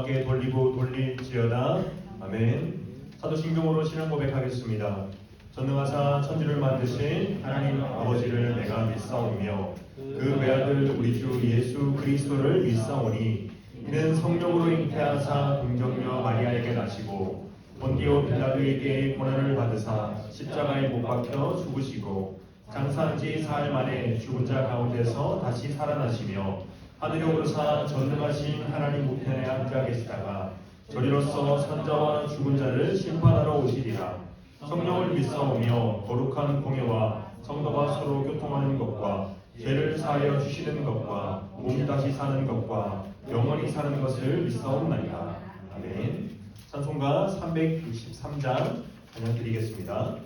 여호와께 돌리고 돌릴지어다. 아멘. 사도신경으로 신앙 고백하겠습니다. 전능하사 천지를 만드신 하나님 아버지를 내가 믿사오며 그 외아들 우리 주 예수 그리스도를 믿사오니 이는 성령으로 잉태하사 동정녀 마리아에게 나시고 본디오 빌라도에게 고난을 받으사 십자가에 못 박혀 죽으시고 장사한 지 사흘 만에 죽은 자 가운데서 다시 살아나시며 하늘에 오르사 전능하신 하나님 우편에 앉아 계시다가 저리로서 산자와 죽은 자를 심판하러 오시리라. 성령을 믿사오며 거룩한 공예와 성도가 서로 교통하는 것과 죄를 사하여 주시는 것과 몸 다시 사는 것과 영원히 사는 것을 믿사옵나이다. 아멘. 찬송가 363장 찬양 드리겠습니다.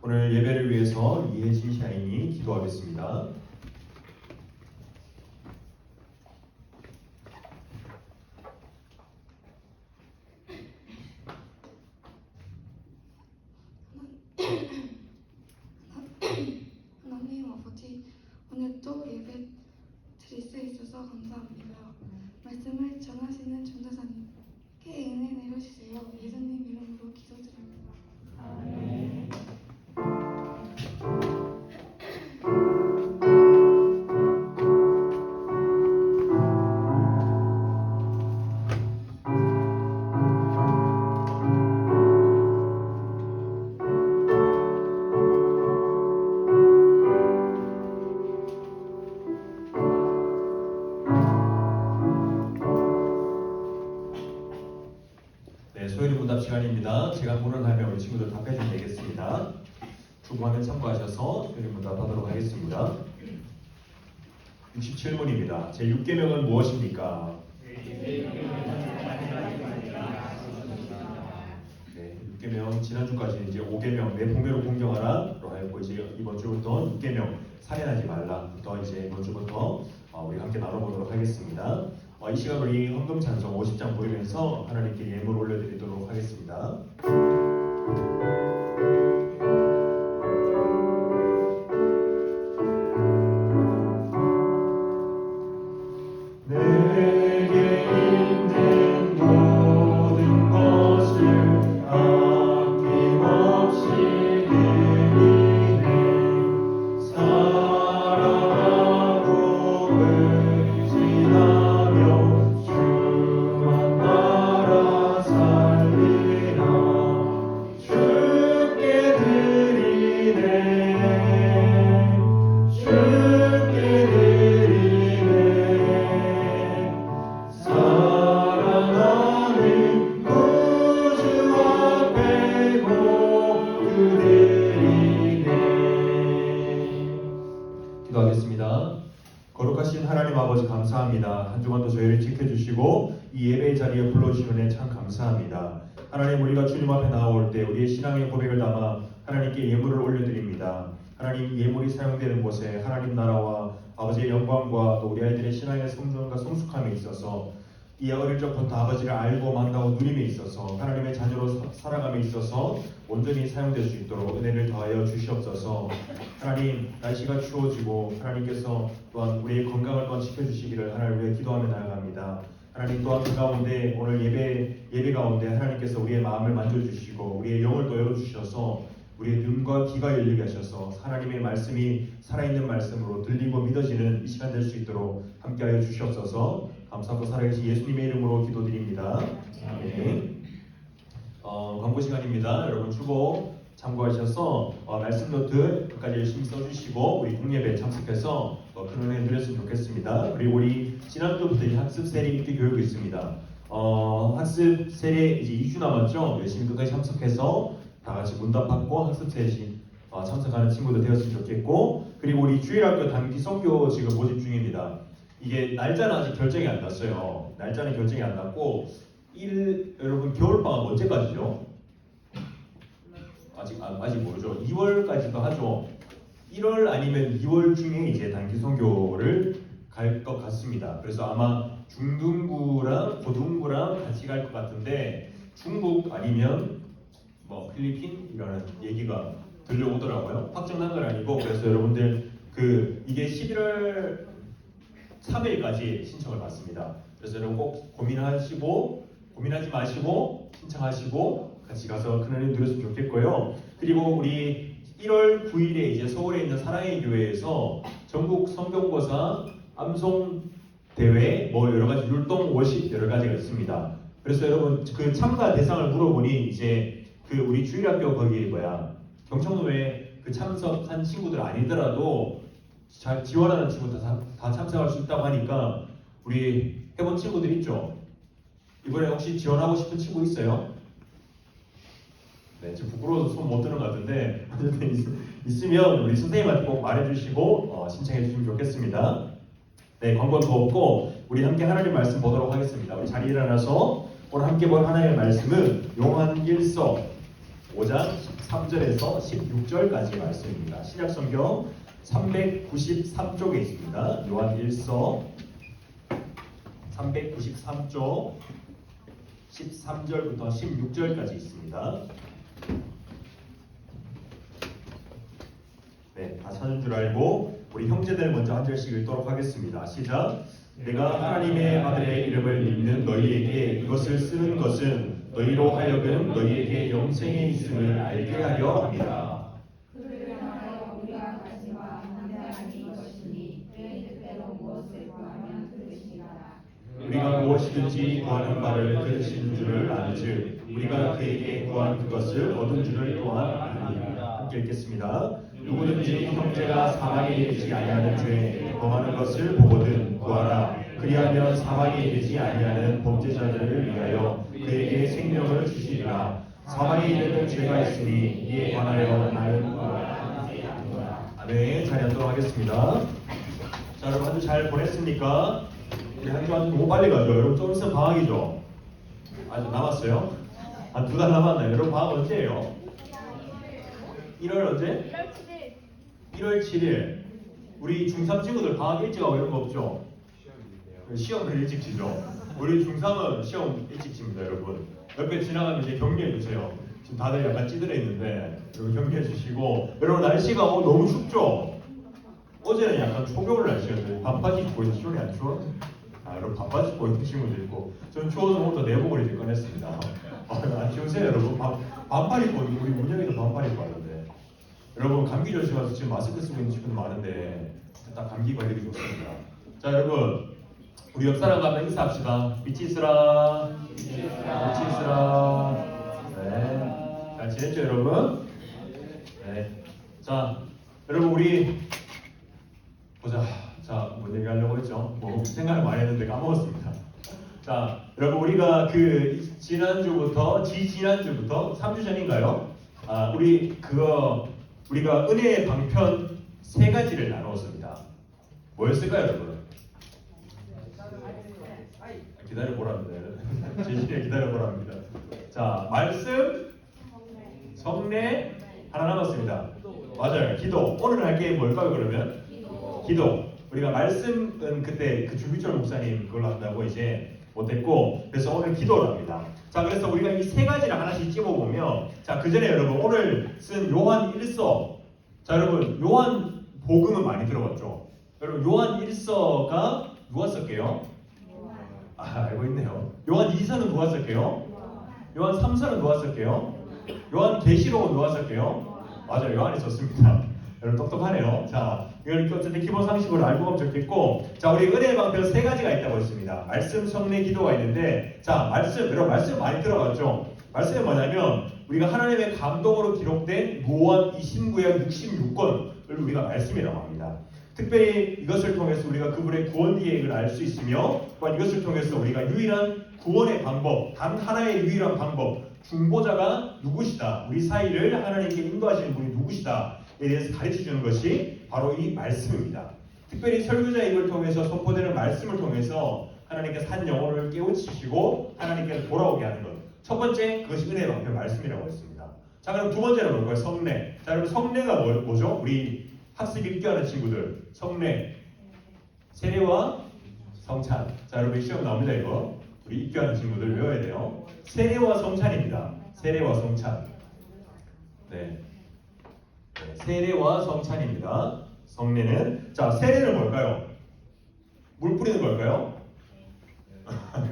오늘 예배를 위해서 이혜진 샤인이 기도하겠습니다. 하나님 아버지, 오늘 또 예배 드릴 수 있어서 감사합니다. 말씀을 전하시는 전도사님께 은혜 내려주세요. 예수님 이름으로 기도드립니다. 아멘. 소요리 문답 시간입니다. 제가 문헌하면 우리 친구들 답해주면 되겠습니다. 중국화면 참고하셔서 소요리 문답하도록 하겠습니다. 67문입니다. 제6계명은 무엇입니까? 네, 6계명 지난주까지 이제 5계명 내 동료를 공경하라로 하였고 이제 이번 주부터 6계명 살인하지 말라부터 이제 이번 주부터 우리 함께 나눠보도록 하겠습니다. 이 시간 우리 헌금 찬송 50장 부르면서 하나님께 예물 올려드리도록 하겠습니다. 내게 있는 모든 것을 아낌없이 드리네. 사랑하고 의지하며 주만 따라 살리라. 주께 드리네. 주께 드리네. 사랑하는 구주 앞에 모두 드리네. 기도하겠습니다. 거룩하신 하나님 아버지 감사합니다. 한 주간도 저희를 지켜주시고 이 예배의 자리에 불러주신 은혜 참 감사합니다. 하나님, 우리가 주님 앞에 나올 때 우리의 신앙의 고백을 담아 하나님께 예물을 올려드립니다. 하나님, 예물이 사용되는 곳에 하나님 나라와 아버지의 영광과 또 우리 아이들의 신앙의 성장과 성숙함에 있어서 이 어릴 적부터 아버지를 알고 만나고 누림에 있어서 하나님의 자녀로 살아감에 있어서 온전히 사용될 수 있도록 은혜를 더하여 주시옵소서. 하나님, 날씨가 추워지고 하나님께서 또한 우리의 건강을 또한 지켜주시기를 하나님 위해 기도하며 나아갑니다. 하나님, 또한 그 가운데 오늘 예배 가운데 하나님께서 우리의 마음을 만져주시고 우리의 영을 또 열어주셔서 우리의 눈과 귀가 열리게 하셔서 하나님의 말씀이 살아있는 말씀으로 들리고 믿어지는 이 시간 될 수 있도록 함께하여 주시옵소서. 감사하고 살아계신 예수님의 이름으로 기도드립니다. 아멘. 광고 시간입니다. 여러분 주보 참고하셔서 말씀 노트 끝까지 열심히 써주시고 우리 공예배 참석해서 큰 은혜 누렸으면 좋겠습니다. 그리고 우리 지난주부터 이제 학습 세례 읽기 교육이 있습니다. 학습 세례 이제 2주 남았죠. 열심히 끝까지 참석해서 다 같이 문답받고 학습 세례 참석하는 친구들 되었으면 좋겠고, 그리고 우리 주일학교 단기 선교 지금 모집 중입니다. 이게 날짜는 아직 결정이 안 났어요. 날짜는 결정이 안 났고 여러분 겨울방학 언제까지죠? 아직 모르죠. 2월까지도 하죠. 1월 아니면 2월 중에 이제 단기 선교를 갈 것 같습니다. 그래서 아마 중등부랑 고등부랑 같이 갈 것 같은데 중국 아니면 뭐 필리핀 이라는 얘기가 들려오더라고요. 확정난 건 아니고, 그래서 여러분들 이게 11월 3일까지 신청을 받습니다. 그래서 여러분 꼭 고민하지 마시고 신청하시고 같이 가서 큰 은혜 누렸으면 좋겠고요. 그리고 우리 1월 9일에 이제 서울에 있는 사랑의 교회에서 전국 성경고사 암송 대회 여러 가지 율동 워십 여러 가지가 있습니다. 그래서 여러분 그 참가 대상을 물어보니 이제 우리 주일학교 경청로에 참석한 친구들 아니더라도 잘 지원하는 친구들 다 참석할 수 있다고 하니까 우리 해본 친구들 있죠? 이번에 혹시 지원하고 싶은 친구 있어요? 네, 지금 부끄러워서 손 못 드는 것 같은데 있으면 우리 선생님한테 꼭 말해주시고 신청해 주시면 좋겠습니다. 네, 광고는 더 없고 우리 함께 하나님 말씀 보도록 하겠습니다. 우리 자리에 일어나서 오늘 함께 볼 하나님의 말씀은 요한일서 5장 13절에서 16절까지 말씀입니다. 신약성경 393쪽에 있습니다. 요한일서 393쪽 13절부터 16절까지 있습니다. 네, 다 찾은 줄 알고 우리 형제들 먼저 한 절씩 읽도록 하겠습니다. 시작. 내가 하나님의 아들의 이름을 믿는 너희에게 이것을 쓰는 것은 너희로 하여금 너희에게 영생이 있음을 알게 하려 합니다. 그를 향하여 우리가 가지와 담대함이 이것이니 그의 뜻대로 무엇을 구하면 들으시리라. 우리가 무엇이든지 구하는 바를 들으시는 줄을 아는즉 우리가 그에게 구한 그것을 얻은 줄을 또한 아느니라. 함께 읽겠습니다. 누구든지 형제가 사망에 이르지 아니하는 죄에 범하는 것을 보거든 구하라. 그리하면 사망에 이르지 아니하는 범죄자들을 위하여 그에게 생명을 주시리라. 사망에 이르는 죄가 있으니 이에 관하여 나는 구하라. 아멘. 자리 앉도록 하겠습니다. 자, 여러분 한 주 잘 보냈습니까? 우리 한 주 너무 빨리 가죠. 여러분 좀 있으면 방학이죠? 아직 남았어요? 한 2달 남았나요? 여러분 방학 언제예요? 1월 언제? 1월 7일. 우리 중3 친구들 방학 일찍 하고 이런 거 없죠? 1월 시험 그 일찍 치죠. 우리 중3은 시험 일찍 칩니다, 여러분. 옆에 지나가면 이제 격려해 주세요. 지금 다들 약간 찌들어 있는데 여러분 격려해 주시고, 여러분 날씨가 너무 춥죠? 어제는 약간 초겨울 날씨였는데 반바지 입고 있는 시원이 안 추워? 여러분 반바지 입고 있는 친구도 있고, 저는 추워서 오늘도 내복을 이제 꺼냈습니다. 안 추우세요, 여러분? 반팔 입고 우리 문영이도 반팔 입고 왔는데, 여러분 감기 조심하셔서 지금 마스크 쓰고 있는 친구도 많은데 딱 감기 걸리기 좋습니다. 자, 여러분 우리 옆 사람과 한번 인사합시다. 미치 있으라. 미치 있으라. 네. 잘 지냈죠, 여러분? 네. 자, 여러분 우리 보자. 자, 뭐 얘기하려고 했죠? 뭐 생각을 많이 했는데 까먹었습니다. 자, 여러분 우리가 그 지난주부터 3주 전인가요? 우리가 은혜의 방편 3가지를 나누었습니다. 뭐였을까요, 여러분? 기다려보랍니다. 제시에 기다려보랍니다. 자, 말씀, 성례, 하나 남았습니다. 맞아요, 기도. 오늘 할 게 뭘까요, 그러면? 기도. 우리가 말씀은 그때 그 주비철 목사님 그걸로 한다고 이제 못했고, 그래서 오늘 기도를 합니다. 자, 그래서 우리가 이 3가지를 하나씩 찝어보면, 자, 그 전에 여러분 오늘 쓴 요한 1서. 자, 여러분 요한 복음은 많이 들어봤죠? 여러분 요한 1서가 누가 썼게요? 알고 있네요. 요한 2서는 누가 썼게요? 요한 3서는 누가 썼게요? 요한 계시록은 누가 썼게요? 맞아요, 요한이 썼습니다. 여러분 똑똑하네요. 자, 이걸 어쨌든 기본 상식으로 알고 가면 좋겠고, 자, 우리 은혜의 방편 3가지가 있다고 했습니다. 말씀, 성례, 기도가 있는데, 자, 여러분 말씀 많이 들어봤죠? 말씀이 뭐냐면 우리가 하나님의 감동으로 기록된 요한 26구약 66권을 우리가 말씀이라고 합니다. 특별히 이것을 통해서 우리가 그분의 구원 계획을 알 수 있으며, 또한 이것을 통해서 우리가 유일한 구원의 방법, 단 하나의 유일한 방법, 중보자가 누구시다, 우리 사이를 하나님께 인도하시는 분이 누구시다에 대해서 가르쳐주는 것이 바로 이 말씀입니다. 특별히 설교자 입을 통해서 선포되는 말씀을 통해서 하나님께서 한 영혼을 깨우치시고 하나님께서 돌아오게 하는 것. 첫 번째, 그것이 은혜의 방편 말씀이라고 했습니다. 자, 그럼 두 번째는 뭘까요? 성례. 자, 여러분 성례가 뭐죠? 우리 학습 읽기하는 친구들, 성례, 세례와 성찬. 자, 여러분 시험 나옵니다, 이거. 우리 읽기하는 친구들 외워야 돼요. 세례와 성찬입니다. 세례와 성찬. 네. 세례와 성찬입니다. 성례는, 자, 세례는 뭘까요? 물 뿌리는 걸까요?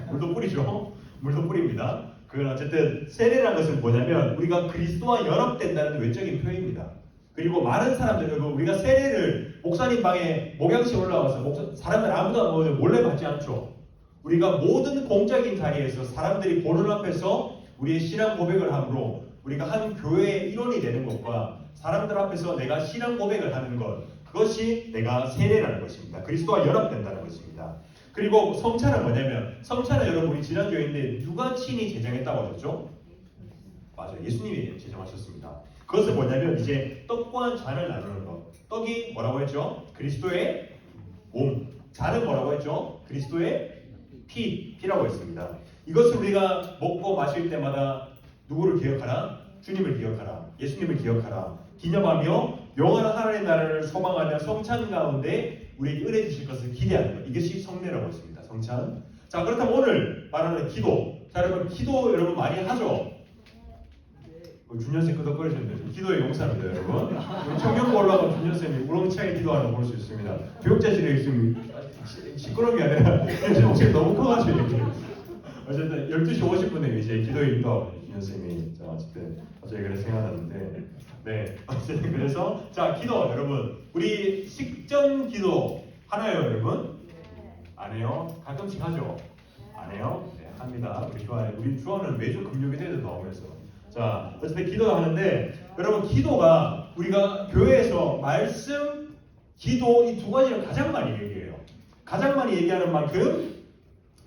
물도 뿌리죠. 물도 뿌립니다. 그건 어쨌든 세례라는 것은 뭐냐면 우리가 그리스도와 연합된다는 외적인 표현입니다. 그리고 많은 사람들, 여러분 우리가 세례를 목사님 방에 목양식 올라와서 사람들 아무도 몰래 받지 않죠. 우리가 모든 공적인 자리에서 사람들이 보는 앞에서 우리의 신앙 고백을 함으로 우리가 한 교회의 일원이 되는 것과 사람들 앞에서 내가 신앙 고백을 하는 것, 그것이 내가 세례라는 것입니다. 그리스도와 연합된다는 것입니다. 그리고 성찬은 뭐냐면, 성찬은 여러분 우리 지난주에 있는데 누가 친히 제정했다고 하셨죠? 맞아요, 예수님이 제정하셨습니다. 그것은 뭐냐면 이제 떡과 잔을 나누는 것. 떡이 뭐라고 했죠? 그리스도의 몸. 잔은 뭐라고 했죠? 그리스도의 피라고 했습니다. 이것을 우리가 먹고 마실 때마다 누구를 기억하라? 주님을 기억하라. 예수님을 기억하라. 기념하며 영원한 하나님의 나라를 소망하며 성찬 가운데 우리에게 은혜 주실 것을 기대하는 것. 이것이 성례라고 했습니다. 성찬. 자, 그렇다면 오늘 말하는 기도. 자, 여러분 기도 여러분 많이 하죠? 준현쌤 끄덕거리셨는데 기도의 용사입니다, 여러분. 청년부 올라가면 준현쌤이 우렁차게 기도하는 거 볼 수 있습니다. 교육자실에 있으면 시끄러운 게 아니라 목소리 너무 커가지고 어쨌든 12시 50분에 이제 기도에 인도하고 준현쌤이 어쨌든 갑자기 그래서 생각났는데, 네, 어쨌든 그래서 자, 기도 여러분 우리 식전 기도 하나요, 여러분? 안 해요? 가끔씩 하죠? 안 해요? 네, 합니다. 우리 주안은 매주 금요일에도 나오면서. 자, 어쨌든 기도하는데 여러분 기도가 우리가 교회에서 말씀, 기도 이 두 가지를 가장 많이 얘기해요. 가장 많이 얘기하는 만큼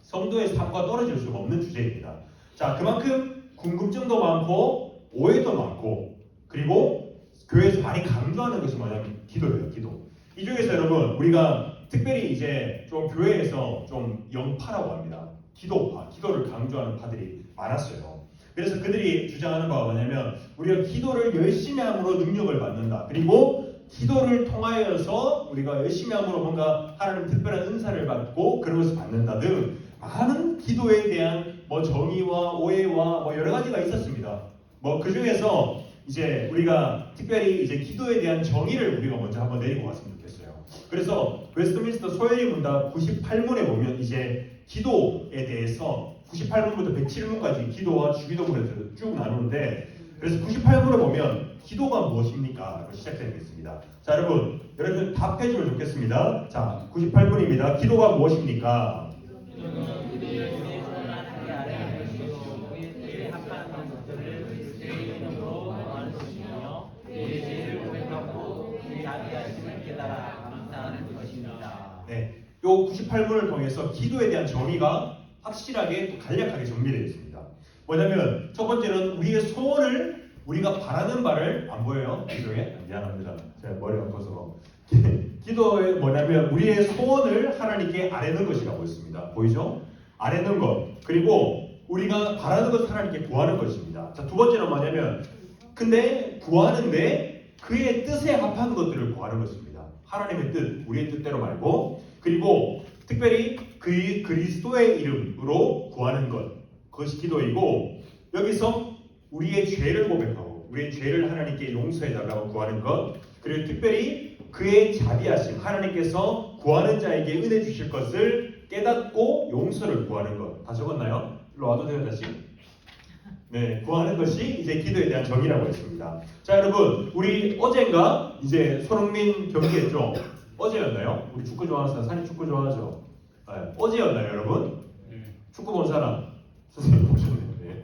성도의 삶과 떨어질 수가 없는 주제입니다. 자, 그만큼 궁금증도 많고 오해도 많고, 그리고 교회에서 많이 강조하는 것이 뭐냐면 기도예요. 기도. 이 중에서 여러분 우리가 특별히 이제 좀 교회에서 좀 영파라고 합니다. 기도파, 기도를 강조하는 파들이 많았어요. 그래서 그들이 주장하는 바가 뭐냐면 우리가 기도를 열심히 함으로 능력을 받는다. 그리고 기도를 통하여서 우리가 열심히 함으로 뭔가 하나님 특별한 은사를 받고 그런 것을 받는다 등 많은 기도에 대한 뭐 정의와 오해와 뭐 여러 가지가 있었습니다. 뭐 그 중에서 이제 우리가 특별히 이제 기도에 대한 정의를 우리가 먼저 한번 내리고 왔으면 좋겠어요. 그래서 웨스트민스터 소회의 문답 98문에 보면 이제 기도에 대해서 98문부터 107문까지 기도와 주기도문에서 쭉 나누는데, 그래서 98문을 보면 기도가 무엇입니까? 시작되겠습니다. 자, 여러분 답해주면 좋겠습니다. 자, 98문입니다. 기도가 무엇입니까? 네, 요 98문을 통해서 기도에 대한 정의가 확실하게 또 간략하게 정리되어 있습니다. 뭐냐면 첫 번째는 우리의 소원을 우리가 바라는 바를 안 보여요? 기도에? 미안합니다. 제가 머리가 커서. 기도에 뭐냐면 우리의 소원을 하나님께 아뢰는 것이라고 했습니다. 보이죠? 아뢰는 것. 그리고 우리가 바라는 것 하나님께 구하는 것입니다. 자, 두 번째는 뭐냐면 근데 구하는데 그의 뜻에 합한 것들을 구하는 것입니다. 하나님의 뜻, 우리의 뜻대로 말고, 그리고 특별히 그리스도의 이름으로 구하는 것, 그것이 기도이고, 여기서 우리의 죄를 고백하고 우리의 죄를 하나님께 용서해달라고 구하는 것, 그리고 특별히 그의 자비하심, 하나님께서 구하는 자에게 은혜 주실 것을 깨닫고 용서를 구하는 것. 다 적었나요? 일로 와도 돼요, 다시. 네, 구하는 것이 이제 기도에 대한 정의라고 했습니다. 자, 여러분, 우리 어젠가 이제 손흥민 경기했죠? 어제였나요? 우리 축구 좋아하는 사람, 산이 축구 좋아하죠? 네, 어제였나요, 여러분? 축구 본 사람? 선생님 보셨네요. 네.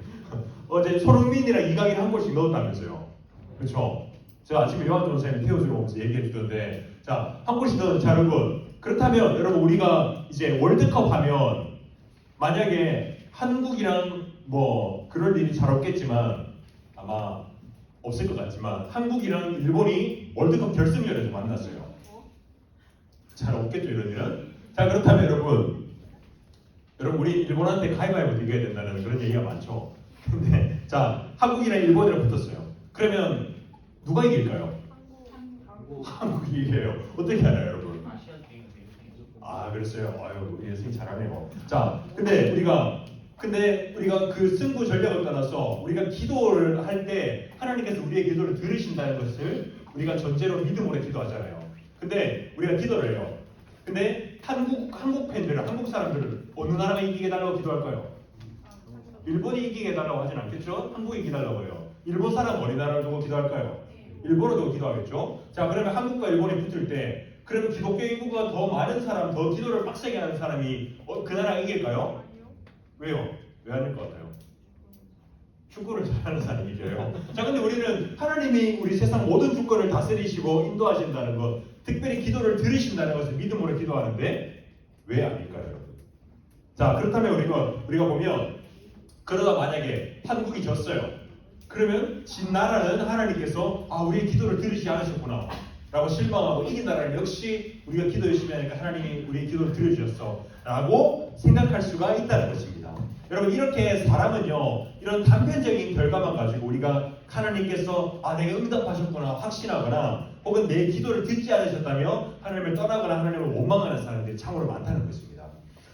어제 손흥민이랑 이강인 한 골씩 넣었다면서요? 그렇죠? 제가 아침에 요한준 선생님이 태워주러 오면서 얘기해 주던데, 자, 한 골씩 넣은, 자, 여러분, 그렇다면 여러분 우리가 이제 월드컵 하면 만약에 한국이랑 뭐 그럴 일이 잘 없겠지만 아마 없을 것 같지만 한국이랑 일본이 월드컵 결승전에서 만났어요. 잘 없겠죠, 이런 일은. 자, 그렇다면 여러분 우리 일본한테 가위바위보 이겨야 된다는 그런 얘기가 많죠. 근데 자, 한국이랑 일본이랑 붙었어요. 그러면 누가 이길까요? 한국이 이겨요. 어떻게 알아요, 여러분? 아, 그랬어요. 아유, 우리 선생님 잘하네요. 자, 근데 우리가 그 승부 전략을 떠나서 우리가 기도를 할 때 하나님께서 우리의 기도를 들으신다는 것을 우리가 전제로 믿음으로 기도하잖아요. 근데 우리가 기도를 해요. 근데 한국 팬들은, 한국 사람들은 어느 나라가 이기게 달라고 기도할까요? 일본이 이기게 달라고 하진 않겠죠? 한국이 이기게 달라고 해요. 일본 사람 어느 나라를 두고 기도할까요? 일본을 두고 기도하겠죠? 자, 그러면 한국과 일본이 붙을 때 그러면 기독교 인구가 더 많은 사람, 더 기도를 빡세게 하는 사람이 그 나라가 이길까요? 왜요? 왜 안 될 것 같아요? 축구를 잘하는 사람이 이겨요. 자, 근데 우리는 하나님이 우리 세상 모든 주권을 다스리시고 인도하신다는 것, 특별히 기도를 들으신다는 것을 믿음으로 기도하는데 왜 아닐까요, 여러분? 자, 그렇다면 우리가 보면 그러다 만약에 한국이 졌어요. 그러면 진 나라는 하나님께서 우리의 기도를 들으시지 않으셨구나 라고 실망하고, 이긴 나라는 역시 우리가 기도 열심히 하니까 하나님이 우리의 기도를 들으셨어 라고 생각할 수가 있다는 것입니다. 여러분, 이렇게 사람은요, 이런 단편적인 결과만 가지고 우리가 하나님께서 내가 응답하셨구나 확신하거나, 혹은 내 기도를 듣지 않으셨다며 하나님을 떠나거나 하나님을 원망하는 사람들이 참으로 많다는 것입니다.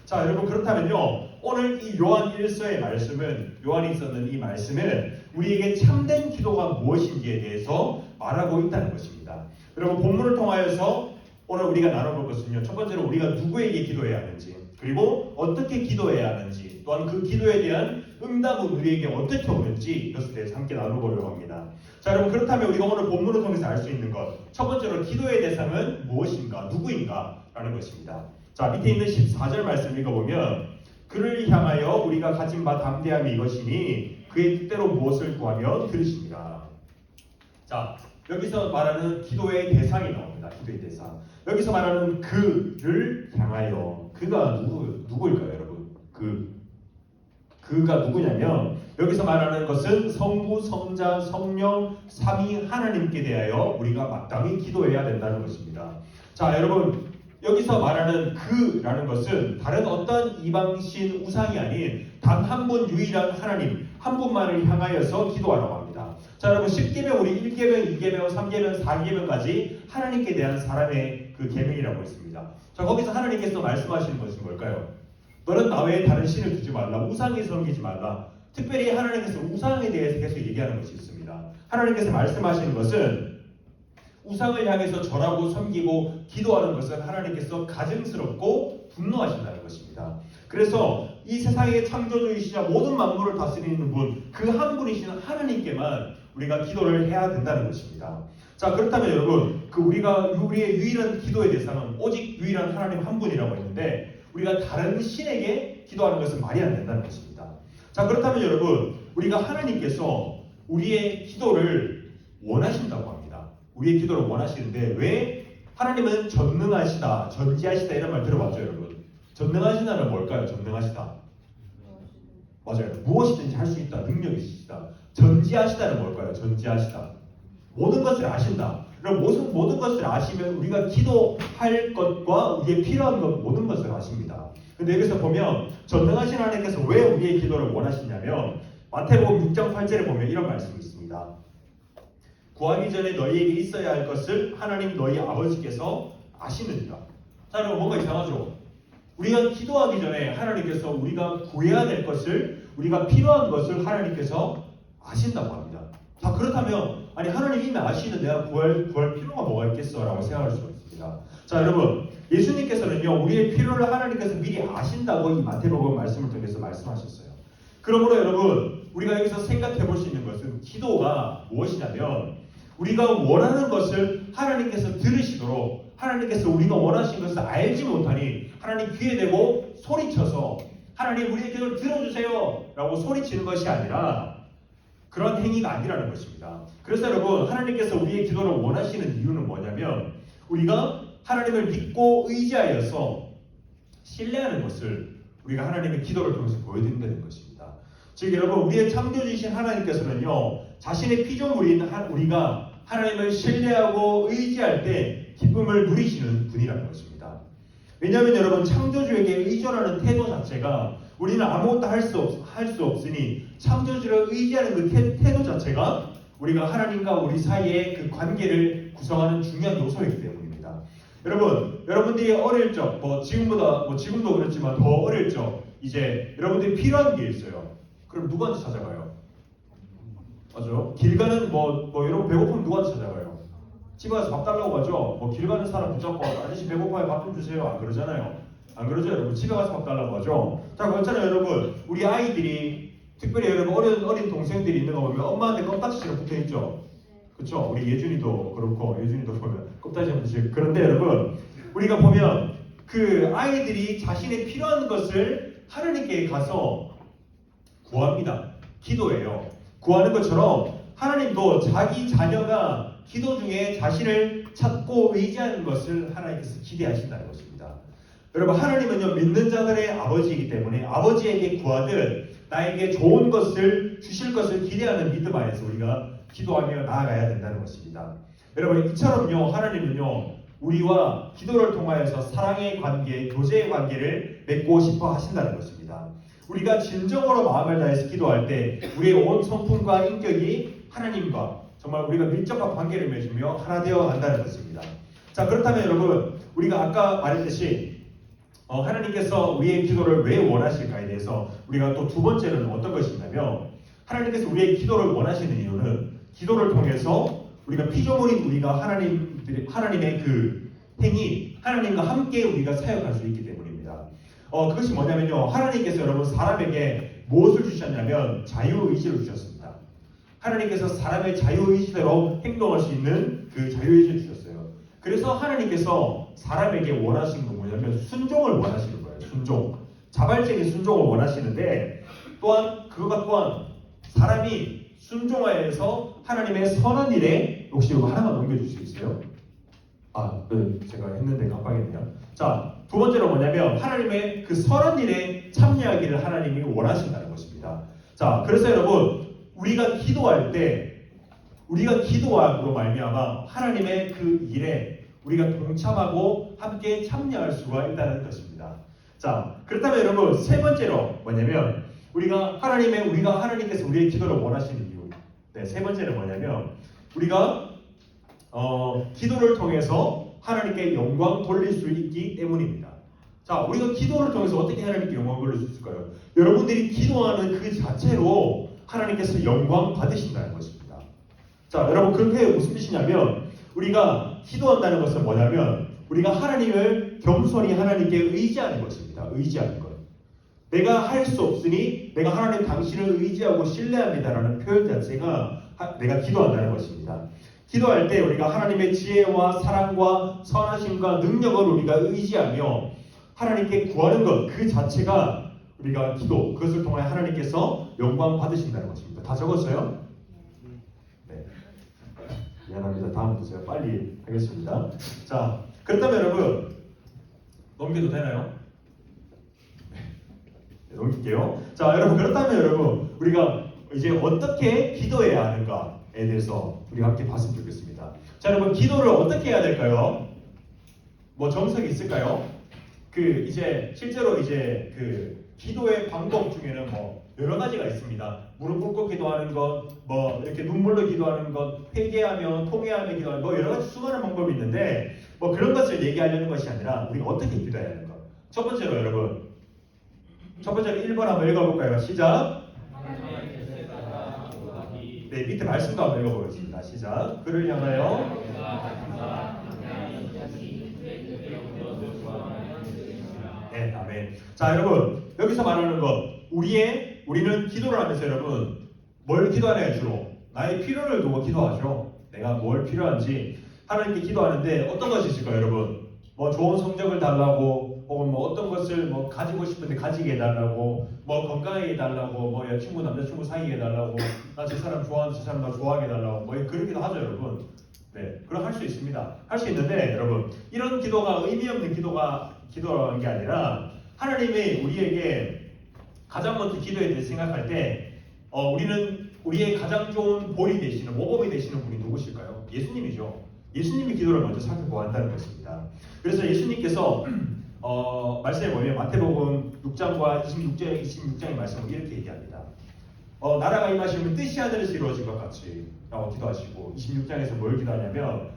자, 여러분, 그렇다면요, 오늘 이 요한 1서의 말씀은, 요한이 있었는 이 말씀은 우리에게 참된 기도가 무엇인지에 대해서 말하고 있다는 것입니다. 여러분, 본문을 통하여서 오늘 우리가 나눠볼 것은요, 첫 번째로 우리가 누구에게 기도해야 하는지, 그리고 어떻게 기도해야 하는지, 또한 그 기도에 대한 응답은 우리에게 어떻게 오는지, 이것에 대해서 함께 나눠보려고 합니다. 자, 여러분, 그렇다면 우리가 오늘 본문을 통해서 알 수 있는 것, 첫 번째로 기도의 대상은 무엇인가, 누구인가 라는 것입니다. 자, 밑에 있는 14절 말씀 읽어보면, 그를 향하여 우리가 가진 바 담대함이 이것이니 그의 뜻대로 무엇을 구하면 들으십니다. 자, 여기서 말하는 기도의 대상이 나옵니다. 기도의 대상. 여기서 말하는 그를 향하여, 그가 누구일까요, 여러분? 그가 누구냐면, 여기서 말하는 것은 성부, 성자, 성령, 삼위 하나님께 대하여 우리가 마땅히 기도해야 된다는 것입니다. 자, 여러분, 여기서 말하는 그라는 것은 다른 어떤 이방신 우상이 아닌 단 한 분 유일한 하나님, 한 분만을 향하여서 기도하라고 합니다. 자, 여러분 10계명 우리 1계명, 2계명, 3계명, 4계명까지 하나님께 대한 사람의 그 계명이라고 있습니다. 자, 거기서 하나님께서 말씀하시는 것은 뭘까요? 너는 나 외에 다른 신을 두지 말라. 우상에 섬기지 말라. 특별히 하나님께서 우상에 대해서 계속 얘기하는 것이 있습니다. 하나님께서 말씀하시는 것은 우상을 향해서 절하고 섬기고 기도하는 것은 하나님께서 가증스럽고 분노하신다는 것입니다. 그래서 이 세상의 창조주이시자 모든 만물을 다스리는 분, 그 한 분이신 하나님께만 우리가 기도를 해야 된다는 것입니다. 자, 그렇다면 여러분, 우리의 유일한 기도의 대상은 오직 유일한 하나님 한 분이라고 했는데 우리가 다른 신에게 기도하는 것은 말이 안 된다는 것입니다. 자, 그렇다면 여러분, 우리가 하나님께서 우리의 기도를 원하신다고 합니다. 우리의 기도를 원하시는데 왜 하나님은 전능하시다, 전지하시다 이런 말 들어봤죠, 여러분? 전능하시다는 뭘까요? 전능하시다. 맞아요. 무엇이든지 할 수 있다. 능력이 있으시다. 전지하시다는 뭘까요? 전지하시다. 모든 것을 아신다. 그럼 모든 것을 아시면 우리가 기도할 것과 우리의 필요한 것 모든 것을 아십니다. 근데 여기서 보면 전능하신 하나님께서 왜 우리의 기도를 원하시냐면 마태복음 6장 8절에 보면 이런 말씀이 있습니다. 구하기 전에 너희에게 있어야 할 것을 하나님 너희 아버지께서 아시느니라. 자, 여러분 뭔가 이상하죠? 우리가 기도하기 전에 하나님께서 우리가 구해야 될 것을, 우리가 필요한 것을 하나님께서 아신다고 합니다. 자, 그렇다면 아니 하나님 이미 아시는 내가 구할 필요가 뭐가 있겠어? 라고 생각할 수가 있습니다. 자, 여러분 예수님께서는요 우리의 필요를 하나님께서 미리 아신다고 이 마태복음 말씀을 통해서 말씀하셨어요. 그러므로 여러분 우리가 여기서 생각해 볼 수 있는 것은 기도가 무엇이냐면 우리가 원하는 것을 하나님께서 들으시도록 하나님께서 우리가 원하신 것을 알지 못하니 하나님 귀에 대고 소리쳐서 하나님 우리의 기도를 들어주세요 라고 소리치는 것이 아니라 그런 행위가 아니라는 것입니다. 그래서 여러분 하나님께서 우리의 기도를 원하시는 이유는 뭐냐면 우리가 하나님을 믿고 의지하여서 신뢰하는 것을 우리가 하나님의 기도를 통해서 보여드린다는 것입니다. 즉 여러분 우리의 창조주이신 하나님께서는요 자신의 피조물인 우리가 하나님을 신뢰하고 의지할 때 기쁨을 누리시는 분이라는 것입니다. 왜냐하면 여러분 창조주에게 의존하는 태도 자체가 우리는 아무것도 할 수 없으니 창조주를 의지하는 그 태도 자체가 우리가 하나님과 우리 사이의 그 관계를 구성하는 중요한 요소이기 때문입니다. 여러분들이 어릴 적, 지금도 그렇지만 더 어릴 적 이제 여러분들이 필요한 게 있어요. 그럼 누구한테 찾아가요? 맞아요. 길 가는 여러분 배고프면 누구한테 찾아가요? 집에 가서 밥 달라고 가죠. 길 가는 사람 붙잡고 아저씨 배고파요 밥 좀 주세요. 안 그러잖아요. 안 그러죠 여러분? 집에 가서 밥 달라고 하죠. 자, 그렇잖아요 여러분. 우리 아이들이 특별히 여러분 어린 동생들이 있는 거 보면 엄마한테 껌딱지처럼 붙어있죠. 그렇죠? 우리 예준이도 그렇고 예준이도 보면 껌딱지처럼 붙어있죠. 그런데 여러분 우리가 보면 그 아이들이 자신의 필요한 것을 하나님께 가서 구합니다. 기도해요. 구하는 것처럼 하나님도 자기 자녀가 기도 중에 자신을 찾고 의지하는 것을 하나님께서 기대하신다는 것입니다. 여러분 하나님은요 믿는 자들의 아버지이기 때문에 아버지에게 구하듯 나에게 좋은 것을 주실 것을 기대하는 믿음 안에서 우리가 기도하며 나아가야 된다는 것입니다. 여러분 이처럼요 하나님은요 우리와 기도를 통하여서 사랑의 관계, 교제의 관계를 맺고 싶어 하신다는 것입니다. 우리가 진정으로 마음을 다해서 기도할 때 우리의 온 성품과 인격이 하나님과 정말 우리가 밀접한 관계를 맺으며 하나 되어 간다는 것입니다. 자, 그렇다면 여러분 우리가 아까 말했듯이 하나님께서 우리의 기도를 왜 원하실까에 대해서 우리가 또 두 번째로는 어떤 것이냐면 하나님께서 우리의 기도를 원하시는 이유는 기도를 통해서 우리가 피조물인 우리가 하나님의 그 행위 하나님과 함께 우리가 사역할 수 있기 때문입니다. 그것이 뭐냐면요 하나님께서 여러분 사람에게 무엇을 주셨냐면 자유의지를 주셨습니다. 하나님께서 사람의 자유의지대로 행동할 수 있는 그 자유의지를 주셨어요. 그래서 하나님께서 사람에게 원하시는 건 뭐냐면 순종을 원하시는 거예요. 순종. 자발적인 순종을 원하시는데 그것과 또한 사람이 순종하여서 하나님의 선한 일에 혹시 이거 하나만 넘겨줄 수 있어요? 네, 제가 했는데 깜빡했네요. 자, 두 번째로 뭐냐면 하나님의 그 선한 일에 참여하기를 하나님이 원하신다는 것입니다. 자, 그래서 여러분 우리가 기도할 때 우리가 기도함으로 말미암아 하나님의 그 일에 우리가 동참하고 함께 참여할 수가 있다는 것입니다. 자, 그렇다면 여러분 세 번째로 뭐냐면 우리가 하나님께서 우리의 기도를 원하시는 이유. 네, 세 번째는 뭐냐면 우리가 기도를 통해서 하나님께 영광 돌릴 수 있기 때문입니다. 자, 우리가 기도를 통해서 어떻게 하나님께 영광 돌릴 수 있을까요? 여러분들이 기도하는 그 자체로 하나님께서 영광 받으신다는 것입니다. 자, 여러분 그렇게 무슨 뜻이냐면 우리가 기도한다는 것은 뭐냐면 우리가 하나님을 겸손히 하나님께 의지하는 것입니다. 의지하는 것. 내가 할 수 없으니 내가 하나님 당신을 의지하고 신뢰합니다라는 표현 자체가 내가 기도한다는 것입니다. 기도할 때 우리가 하나님의 지혜와 사랑과 선하심과 능력을 우리가 의지하며 하나님께 구하는 것 그 자체가 우리가 기도 그것을 통해 하나님께서 영광 받으신다는 것입니다. 다 적었어요? 네. 미안합니다. 다음부터 제가 빨리 하겠습니다. 자, 그렇다면 여러분 넘겨도 되나요? 네, 넘길게요. 자, 여러분 그렇다면 여러분 우리가 이제 어떻게 기도해야 하는가에 대해서 우리가 함께 봤으면 좋겠습니다. 자, 여러분 기도를 어떻게 해야 될까요? 뭐 정석이 있을까요? 이제 실제로 이제 기도의 방법 중에는 뭐 여러 가지가 있습니다. 무릎 꿇고 기도하는 것, 뭐 이렇게 눈물로 기도하는 것, 회개하며 통회하며 기도하는 뭐 여러 가지 수많은 방법이 있는데 뭐 그런 것을 얘기하려는 것이 아니라 우리가 어떻게 기도해야 하는 것. 첫 번째로 여러분, 첫 번째로 1번 한번 읽어볼까요? 시작. 네, 밑에 말씀도 한번 읽어보겠습니다. 시작. 그를 향하여 네, 아멘. 자, 여러분 여기서 말하는 것 우리는 기도를 하면서 여러분 뭘 기도하나요? 주로 나의 필요를 두고 기도하죠. 내가 뭘 필요한지 하나님께 기도하는데 어떤 것이 있을까요, 여러분? 뭐 좋은 성적을 달라고 혹은 뭐 어떤 것을 뭐 가지고 싶은데 가지게 해달라고 뭐 건강하게 해달라고 뭐 여자친구 남자친구 사귀게 해달라고 나 저 사람 좋아하는데 저 사람 나 좋아하게 해달라고 뭐 그러기도 하죠, 여러분. 네, 그럼 할 수 있습니다. 할 수 있는데 여러분 이런 기도가 의미 없는 기도라는 게 아니라 하나님이 우리에게 가장 먼저 기도에 대해 생각할 때 우리는 우리의 가장 좋은 본이 되시는 모범이 되시는 분이 누구실까요? 예수님이죠. 예수님이 기도를 먼저 살펴보았다는 것입니다. 그래서 예수님께서 말씀에 보면 마태복음 6장과 26장의 말씀을 이렇게 얘기합니다. 나라가 임하시면 뜻이 하늘에서 이루어진 것 같이 라고 기도하시고 26장에서 뭘 기도하냐면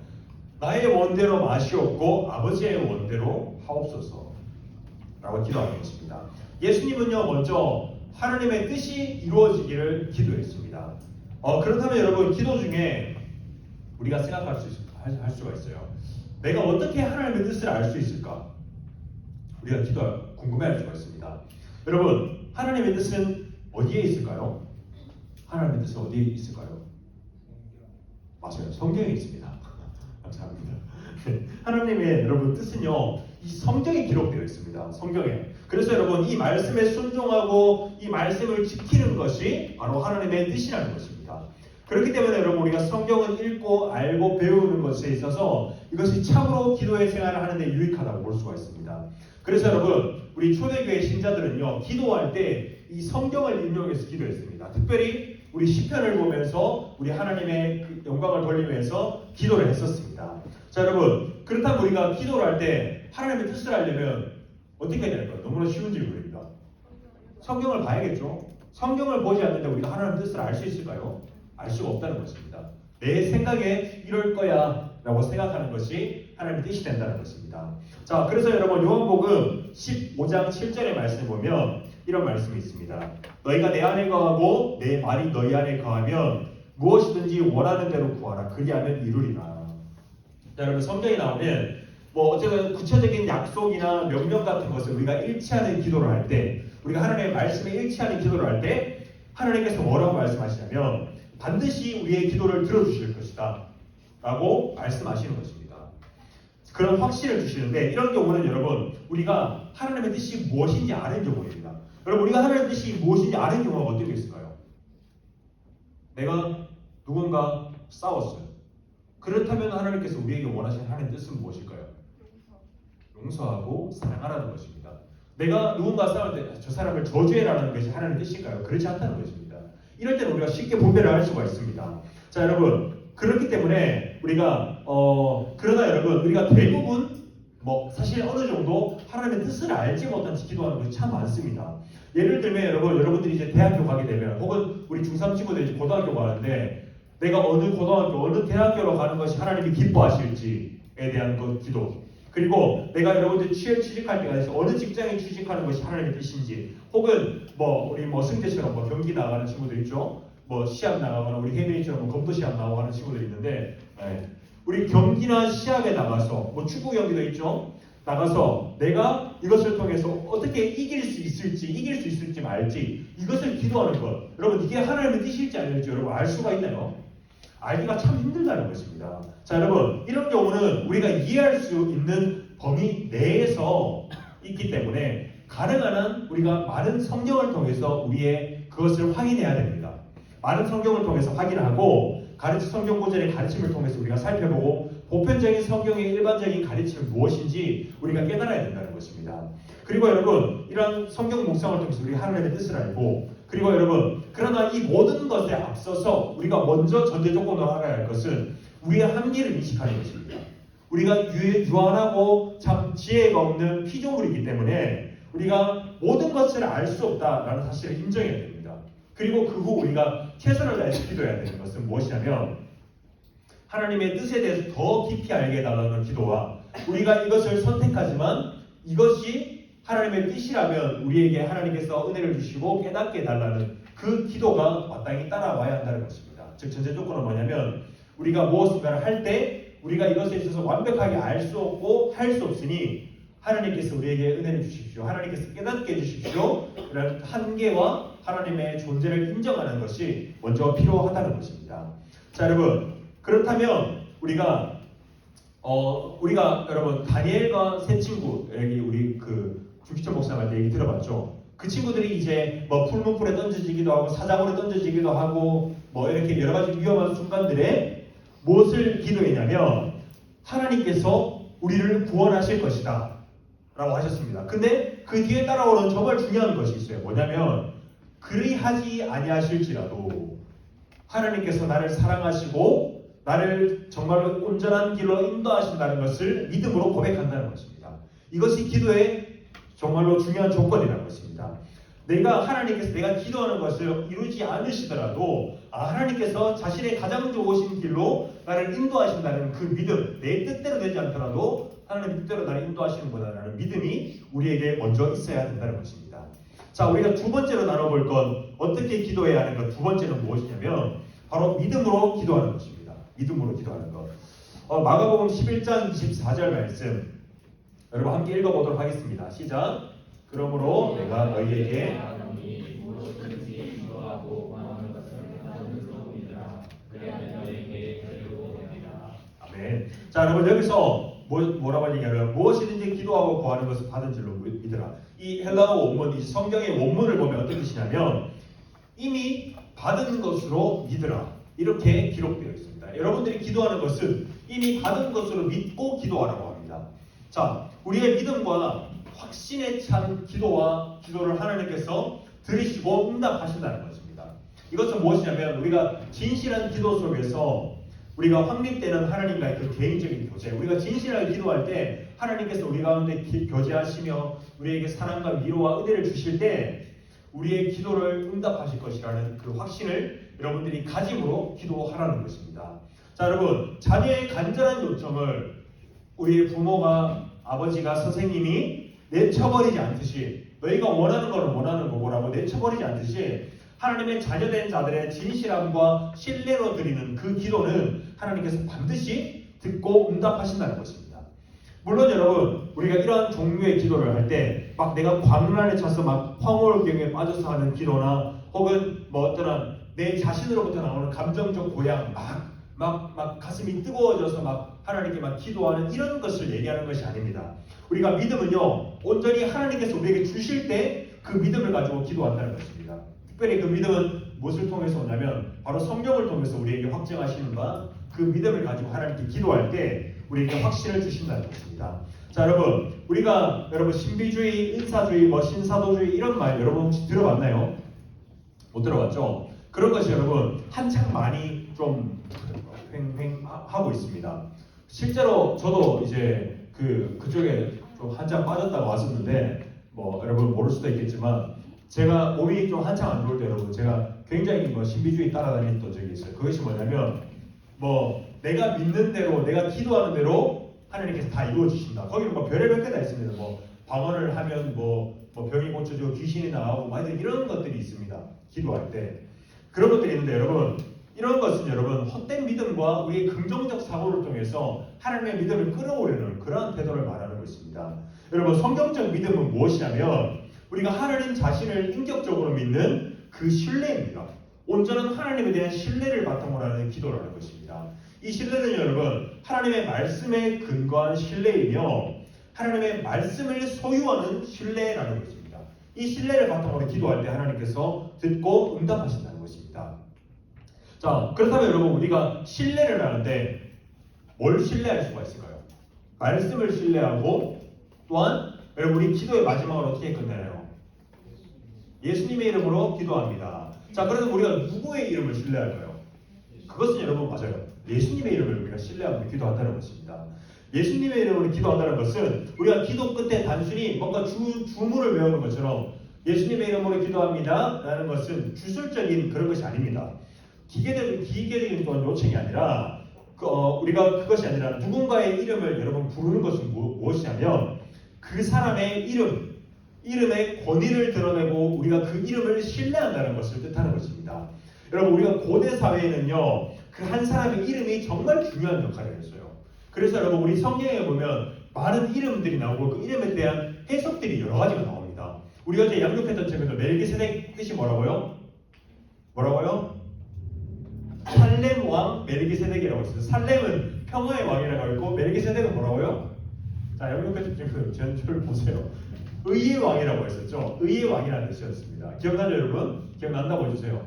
나의 원대로 마시옵고 아버지의 원대로 하옵소서 라고 기도하는 것입니다. 예수님은요 먼저 하나님의 뜻이 이루어지기를 기도했습니다. 그렇다면 여러분 기도 중에 우리가 생각할 수가 있어요. 내가 어떻게 하나님의 뜻을 알 수 있을까? 우리가 궁금해할 수가 있습니다. 여러분 하나님의 뜻은 어디에 있을까요? 하나님의 뜻은 어디에 있을까요? 맞아요. 성경에 있습니다. 감사합니다. 하나님의 여러분 뜻은요 이 성경에 기록되어 있습니다. 성경에. 그래서 여러분 이 말씀에 순종하고 이 말씀을 지키는 것이 바로 하나님의 뜻이라는 것입니다. 그렇기 때문에 여러분 우리가 성경을 읽고 알고 배우는 것에 있어서 이것이 참으로 기도의 생활을 하는 데 유익하다고 볼 수가 있습니다. 그래서 여러분 우리 초대교회 신자들은요 기도할 때 이 성경을 인용해서 기도했습니다. 특별히 우리 시편을 보면서 우리 하나님의 영광을 돌리면서 기도를 했었습니다. 자, 여러분 그렇다면 우리가 기도를 할 때 하나님의 뜻을 알려면 어떻게 해야 될까요? 너무나 쉬운 질문입니다. 성경을 봐야겠죠. 성경을 보지 않는데 우리가 하나님의 뜻을 알 수 있을까요? 알 수가 없다는 것입니다. 내 생각에 이럴 거야 라고 생각하는 것이 하나님의 뜻이 된다는 것입니다. 자, 그래서 여러분 요한복음 15장 7절의 말씀 보면 이런 말씀이 있습니다. 너희가 내 안에 거하고 내 말이 너희 안에 거하면 무엇이든지 원하는 대로 구하라. 그리하면 이루리라. 자, 여러분 성경에 나오면 뭐 어쨌든 구체적인 약속이나 명령 같은 것을 우리가 일치하는 기도를 할 때 우리가 하나님의 말씀에 일치하는 기도를 할 때 하나님께서 뭐라고 말씀하시냐면 반드시 우리의 기도를 들어주실 것이다 라고 말씀하시는 것입니다. 그런 확신을 주시는데 이런 경우는 여러분 우리가 하나님의 뜻이 무엇인지 아는 경우입니다. 여러분 우리가 하나님의 뜻이 무엇인지 아는 경우가 어떤 게 있을까요? 내가 누군가 싸웠어요. 그렇다면 하나님께서 우리에게 원하시는 하나님의 뜻은 무엇일까요? 용서하고 사랑하라는 것입니다. 내가 누군가 싸울 때 저 사람을 저주해라는 것이 하나님의 뜻일까요? 그렇지 않다는 것입니다. 이럴 때는 우리가 쉽게 분별을 할 수가 있습니다. 자, 여러분 그렇기 때문에 우리가 그러나 여러분 우리가 대부분 뭐 사실 어느 정도 하나님의 뜻을 알지 못한 기도하는 것이 참 많습니다. 예를 들면 여러분들이 이제 대학교 가게 되면 혹은 우리 중3 친구들이 이제 고등학교 가는데 내가 어느 고등학교, 어느 대학교로 가는 것이 하나님이 기뻐하실지에 대한 그 기도. 그리고 내가 여러분들 취직할 때가 돼서 어느 직장에 취직하는 것이 하나님의 뜻인지, 혹은 우리 승재처럼 경기 나가는 친구들 있죠. 시합 나가거나 우리 혜민이처럼 검도 시합 나가고 하는 친구들이 있는데, 우리 경기나 시합에 나가서 축구 경기도 있죠. 나가서 내가 이것을 통해서 어떻게 이길 수 있을지 말지 이것을 기도하는 것. 여러분 이게 하나님의 뜻일지 아닐지 여러분 알 수가 있나요? 알기가 참 힘들다는 것입니다. 자 여러분 이런 경우는 우리가 이해할 수 있는 범위 내에서 있기 때문에 가능한 한 우리가 많은 성경을 통해서 우리의 그것을 확인해야 됩니다. 많은 성경을 통해서 확인하고 성경 구절의 가르침을 통해서 우리가 살펴보고 보편적인 성경의 일반적인 가르침은 무엇인지 우리가 깨달아야 된다는 것입니다. 그리고 여러분 이런 성경 묵상을 통해서 우리 하나님의 뜻을 알고, 그리고 여러분 그러나 이 모든 것에 앞서서 우리가 먼저 전제 조건으로 알아야 할 것은 우리의 한계를 인식하는 것입니다. 우리가 유한하고 참 지혜가 없는 피조물이기 때문에 우리가 모든 것을 알 수 없다라는 사실을 인정해야 됩니다. 그리고 그 후 우리가 최선을 다해서 기도해야 되는 것은 무엇이냐면 하나님의 뜻에 대해서 더 깊이 알게 해달라는 기도와, 우리가 이것을 선택하지만 이것이 하나님의 뜻이라면 우리에게 하나님께서 은혜를 주시고 깨닫게 해달라는 그 기도가 마땅히 따라와야 한다는 것입니다. 즉 전제 조건은 뭐냐면 우리가 무엇인가를 할 때 우리가 이것에 있어서 완벽하게 알 수 없고 할 수 없으니 하나님께서 우리에게 은혜를 주십시오. 하나님께서 깨닫게 해주십시오. 이런 한계와 하나님의 존재를 인정하는 것이 먼저 필요하다는 것입니다. 자 여러분 그렇다면 우리가 여러분 다니엘과 세 친구, 여기 우리 주기철 목사님한테 얘기 들어봤죠. 그 친구들이 이제 풀문불에 던져지기도 하고 사자굴에 던져지기도 하고 이렇게 여러 가지 위험한 순간들에 무엇을 기도했냐면 하나님께서 우리를 구원하실 것이다 라고 하셨습니다. 근데 그 뒤에 따라오는 정말 중요한 것이 있어요. 뭐냐면 그리하지 아니하실지라도 하나님께서 나를 사랑하시고 나를 정말로 온전한 길로 인도하신다는 것을 믿음으로 고백한다는 것입니다. 이것이 기도의 정말로 중요한 조건이라는 것입니다. 하나님께서 내가 기도하는 것을 이루지 않으시더라도 하나님께서 자신의 가장 좋으신 길로 나를 인도하신다는 그 믿음, 내 뜻대로 되지 않더라도 하나님 뜻대로 나를 인도하시는구나라는 믿음이 우리에게 먼저 있어야 된다는 것입니다. 자, 우리가 두 번째로 나눠볼 건 어떻게 기도해야 하는 것. 두 번째는 무엇이냐면 바로 믿음으로 기도하는 것입니다. 믿음으로 기도하는 것. 마가복음 11장 24절 말씀 여러분 함께 읽어보도록 하겠습니다. 시작. 그러므로 내가 너희에게 무엇든지 기도하고 구하는 것을 받는 소문이라. 그러면 너희에게 이루고 됩니다. 아멘. 자 여러분 여기서 뭐라고 얘기하면 무엇이든지 기도하고 구하는 것을 받은 줄로 믿으라. 이 헬라어 원문, 이 성경의 원문을 보면 어떤 뜻이냐면 이미 받은 것으로 믿으라 이렇게 기록되어 있습니다. 여러분들이 기도하는 것은 이미 받은 것으로 믿고 기도하라고 합니다. 자, 우리의 믿음과 확신에 찬 기도를 하나님께서 들으시고 응답하신다는 것입니다. 이것은 무엇이냐면 우리가 진실한 기도 속에서 우리가 확립되는 하나님과의 그 개인적인 교제, 우리가 진실하게 기도할 때 하나님께서 우리 가운데 교제하시며 우리에게 사랑과 위로와 은혜를 주실 때 우리의 기도를 응답하실 것이라는 그 확신을 여러분들이 가짐으로 기도하라는 것입니다. 자 여러분, 자녀의 간절한 요청을 우리의 부모가, 아버지가, 선생님이 내쳐버리지 않듯이, 너희가 원하는 것은 원하는 거고라고 내쳐버리지 않듯이 하나님의 자녀된 자들의 진실함과 신뢰로 드리는 그 기도는 하나님께서 반드시 듣고 응답하신다는 것입니다. 물론 여러분, 우리가 이러한 종류의 기도를 할 때 막 내가 광란에 차서 막 황홀경에 빠져서 하는 기도나 혹은 어떤 내 자신으로부터 나오는 감정적 고양 막 가슴이 뜨거워져서 막 하나님께 막 기도하는 이런 것을 얘기하는 것이 아닙니다. 우리가 믿음은요, 온전히 하나님께서 우리에게 주실 때 그 믿음을 가지고 기도한다는 것입니다. 특별히 그 믿음은 무엇을 통해서 오냐면 바로 성경을 통해서 우리에게 확증하시는 바, 그 믿음을 가지고 하나님께 기도할 때 우리에게 확신을 주신다는 것입니다. 자 여러분, 우리가 신비주의, 인사주의, 신사도주의 이런 말 여러분 혹시 들어봤나요? 못 들어봤죠? 그런 것이 여러분 한창 많이 좀 횡행하고 있습니다. 실제로 저도 이제 그쪽에 좀 한참 빠졌다가 왔었는데 여러분 모를 수도 있겠지만 제가 몸이 좀 한창 안 좋을 때 여러분 제가 굉장히 뭐 신비주의 따라다니는 또 적이 있어요. 그것이 뭐냐면 뭐 내가 믿는 대로 내가 기도하는 대로 하나님께서 다 이루어 주신다. 거기는 뭐 별의별 게 다 있습니다. 뭐 방언을 하면 뭐 병이 고쳐지고 귀신이 나오고 막 이런 것들이 있습니다. 기도할 때 그런 것들이 있는데 여러분 이런 것은 여러분 헛된 믿음과 우리의 긍정적 사고를 통해서 하나님의 믿음을 끌어올리는 그러한 태도를 말하는 것입니다. 여러분 성경적 믿음은 무엇이냐면 우리가 하나님 자신을 인격적으로 믿는 그 신뢰입니다. 온전한 하나님에 대한 신뢰를 바탕으로 하는 기도라는 것입니다. 이 신뢰는 여러분 하나님의 말씀에 근거한 신뢰이며 하나님의 말씀을 소유하는 신뢰라는 것입니다. 이 신뢰를 바탕으로 기도할 때 하나님께서 듣고 응답하신다는 것입니다. 자, 그렇다면 여러분 우리가 신뢰를 하는데 뭘 신뢰할 수가 있을까요? 말씀을 신뢰하고 또한 여러분 우리 기도의 마지막을 어떻게 끝내나요? 예수님의 이름으로 기도합니다. 자, 그래서 우리가 누구의 이름을 신뢰할까요? 그것은 여러분 맞아요. 예수님의 이름을 우리가 신뢰하고 기도한다는 것입니다. 예수님의 이름으로 기도한다는 것은 우리가 기도 끝에 단순히 뭔가 주문을 외우는 것처럼 예수님의 이름으로 기도합니다 라는 것은 주술적인 그런 것이 아닙니다. 기계적인 요청이 아니라 우리가 그것이 아니라 누군가의 이름을 여러분 부르는 것은 무엇이냐면 그 사람의 이름의 권위를 드러내고 우리가 그 이름을 신뢰한다는 것을 뜻하는 것입니다. 여러분 우리가 고대 사회에는요 그 한 사람의 이름이 정말 중요한 역할을 했어요. 그래서 여러분 우리 성경에 보면 많은 이름들이 나오고 그 이름에 대한 해석들이 여러 가지가 나옵니다. 우리가 이제 양육했던 책에도 멜기세덱 뜻이 뭐라고요? 살렘 왕 멜기세덱이라고 있어요. 살렘은 평화의 왕이라고 있고 멜기세덱은 뭐라고요? 자, 양육했던 책 전주를 보세요. 의의 왕이라고 했었죠. 의의 왕이라는 뜻이었습니다. 기억나죠 여러분? 기억난다고 해주세요.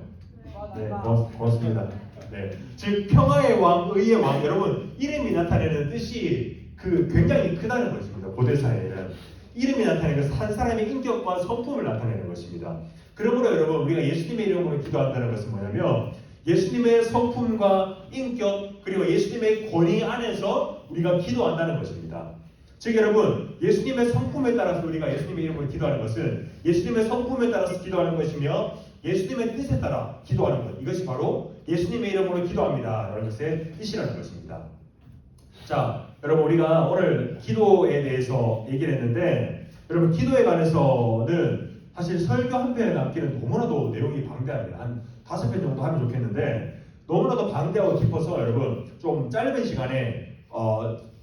네, 고맙습니다. 네, 즉 평화의 왕, 의의 왕, 여러분 이름이 나타내는 뜻이 굉장히 크다는 것입니다. 고대 사회에는 이름이 나타내는 것은 한 사람의 인격과 성품을 나타내는 것입니다. 그러므로 여러분 우리가 예수님의 이름으로 기도한다는 것은 뭐냐면 예수님의 성품과 인격 그리고 예수님의 권위 안에서 우리가 기도한다는 것입니다. 즉 여러분 예수님의 성품에 따라서 우리가 예수님의 이름으로 기도하는 것은 예수님의 성품에 따라서 기도하는 것이며 예수님의 뜻에 따라 기도하는 것 이것이 바로 예수님의 이름으로 기도합니다 라는 것의 뜻이라는 것입니다. 자 여러분 우리가 오늘 기도에 대해서 얘기를 했는데 여러분 기도에 관해서는 사실 설교 한 편에 남기는 너무나도 내용이 방대합니다. 한 5편 정도 하면 좋겠는데 너무나도 방대하고 깊어서 여러분 좀 짧은 시간에